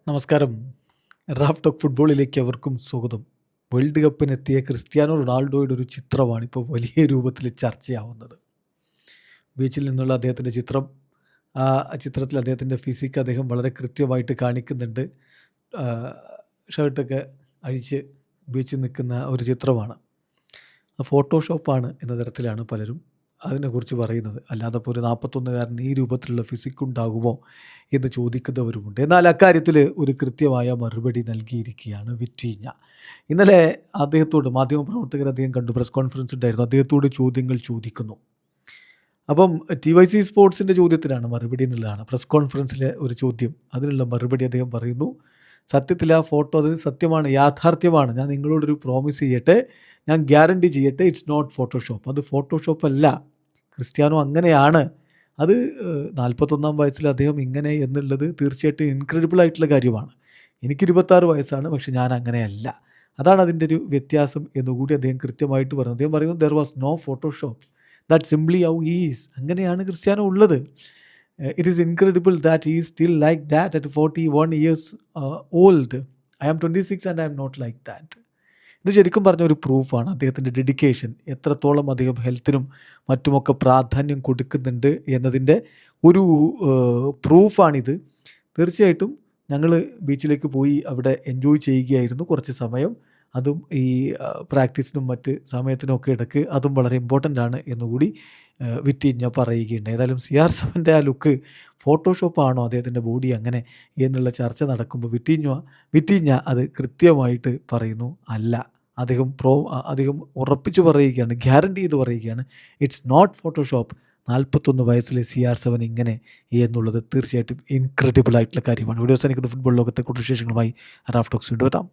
നമസ്കാരം. Raf talk ഫുട്ബോളിലേക്ക് അവർക്കും സ്വാഗതം. വേൾഡ് കപ്പിനെത്തിയ ക്രിസ്ത്യാനോ റൊണാൾഡോയുടെ ഒരു ചിത്രമാണ് ഇപ്പോൾ വലിയ രൂപത്തിൽ ചർച്ചയാവുന്നത്. ബീച്ചിൽ നിന്നുള്ള അദ്ദേഹത്തിൻ്റെ ചിത്രം, ആ ചിത്രത്തിൽ അദ്ദേഹത്തിൻ്റെ ഫിസിക്ക് അദ്ദേഹം വളരെ കൃത്യമായിട്ട് കാണിക്കുന്നുണ്ട്. ആ, ഷർട്ടൊക്കെ അഴിച്ച് ബീച്ചിൽ നിൽക്കുന്ന ഒരു ചിത്രമാണ്. ഫോട്ടോഷോപ്പാണ് എന്ന തരത്തിലാണ് പലരും അതിനെക്കുറിച്ച് പറയുന്നത്. അല്ലാതെ ഇപ്പോൾ ഒരു 41കാരൻ ഈ രൂപത്തിലുള്ള ഫിസിക് ഉണ്ടാകുമോ എന്ന് ചോദിക്കുന്നവരുമുണ്ട്. എന്നാൽ അക്കാര്യത്തിൽ ഒരു കൃത്യമായ മറുപടി നൽകിയിരിക്കുകയാണ് വിറ്റീഞ്ഞ. ഇന്നലെ അദ്ദേഹത്തോട് മാധ്യമപ്രവർത്തകർ അദ്ദേഹം കണ്ടു, പ്രസ് കോൺഫറൻസ് ഉണ്ടായിരുന്നു. അദ്ദേഹത്തോട് ചോദ്യങ്ങൾ ചോദിക്കുന്നു. അപ്പം TYC സ്പോർട്സിൻ്റെ ചോദ്യത്തിനാണ് മറുപടി എന്നുള്ളതാണ് പ്രസ് കോൺഫറൻസിലെ ഒരു ചോദ്യം. അതിനുള്ള മറുപടി അദ്ദേഹം പറയുന്നു, സത്യത്തിൽ ആ ഫോട്ടോ അത് സത്യമാണ്, യാഥാർത്ഥ്യമാണ്. ഞാൻ നിങ്ങളോടൊരു പ്രോമിസ് ചെയ്യട്ടെ, ഞാൻ ഗ്യാരണ്ടി ചെയ്യട്ടെ, ഇറ്റ്സ് നോട്ട് ഫോട്ടോഷോപ്പ്. അത് ഫോട്ടോഷോപ്പ് അല്ല. ക്രിസ്ത്യാനോ അങ്ങനെയാണ്. അത് 41 വയസ്സിൽ അദ്ദേഹം ഇങ്ങനെ എന്നുള്ളത് തീർച്ചയായിട്ടും ഇൻക്രെഡിബിൾ ആയിട്ടുള്ള കാര്യമാണ്. എനിക്ക് 26 വയസ്സാണ്, പക്ഷെ ഞാൻ അങ്ങനെയല്ല. അതാണ് അതിൻ്റെ ഒരു വ്യത്യാസം എന്നുകൂടി അദ്ദേഹം കൃത്യമായിട്ട് പറഞ്ഞു. അദ്ദേഹം പറയുന്നു, there was no Photoshop, that simply how he is. അങ്ങനെയാണ് ക്രിസ്ത്യാനോ ഉള്ളത്. It is incredible that he is still like that at 41 years old. I am 26 and I am not like that. ഇത് ശരിക്കും പറഞ്ഞ ഒരു പ്രൂഫാണ് അദ്ദേഹത്തിൻ്റെ ഡെഡിക്കേഷൻ, എത്രത്തോളം അദ്ദേഹം ഹെൽത്തിനും മറ്റുമൊക്കെ പ്രാധാന്യം കൊടുക്കുന്നുണ്ട് എന്നതിൻ്റെ ഒരു പ്രൂഫാണിത്. തീർച്ചയായിട്ടും ഞങ്ങൾ ബീച്ചിലേക്ക് പോയി അവിടെ എൻജോയ് ചെയ്യുകയായിരുന്നു കുറച്ച് സമയം. അതും ഈ പ്രാക്ടീസിനും മറ്റ് സമയത്തിനൊക്കെ ഇടയ്ക്ക് അതും വളരെ ഇമ്പോർട്ടൻ്റ് ആണ് എന്നുകൂടി വിറ്റീഞ്ഞ പറയുകയുണ്ട്. ഏതായാലും CR7 ആ ലുക്ക് ഫോട്ടോഷോപ്പാണോ, അദ്ദേഹത്തിൻ്റെ ബോഡി അങ്ങനെ എന്നുള്ള ചർച്ച നടക്കുമ്പോൾ വിറ്റീഞ്ഞ അത് കൃത്യമായിട്ട് പറയുന്നു, അല്ല. അദ്ദേഹം ഉറപ്പിച്ച് പറയുകയാണ്, ഗ്യാരണ്ടി ചെയ്ത് പറയുകയാണ്, ഇറ്റ്സ് നോട്ട് ഫോട്ടോഷോപ്പ്. 41 വയസ്സിലെ CR7 ഇങ്ങനെ എന്നുള്ളത് തീർച്ചയായിട്ടും ഇൻക്രെഡിബിൾ ആയിട്ടുള്ള കാര്യമാണ്. വീഡിയോ അവസാനിക്കുന്ന ഫുട്ബോൾ ലോകത്തെ കൂടുതൽ വിശേഷങ്ങളുമായി റാഫ് ടോക്സ് വീണ്ടും എത്താം.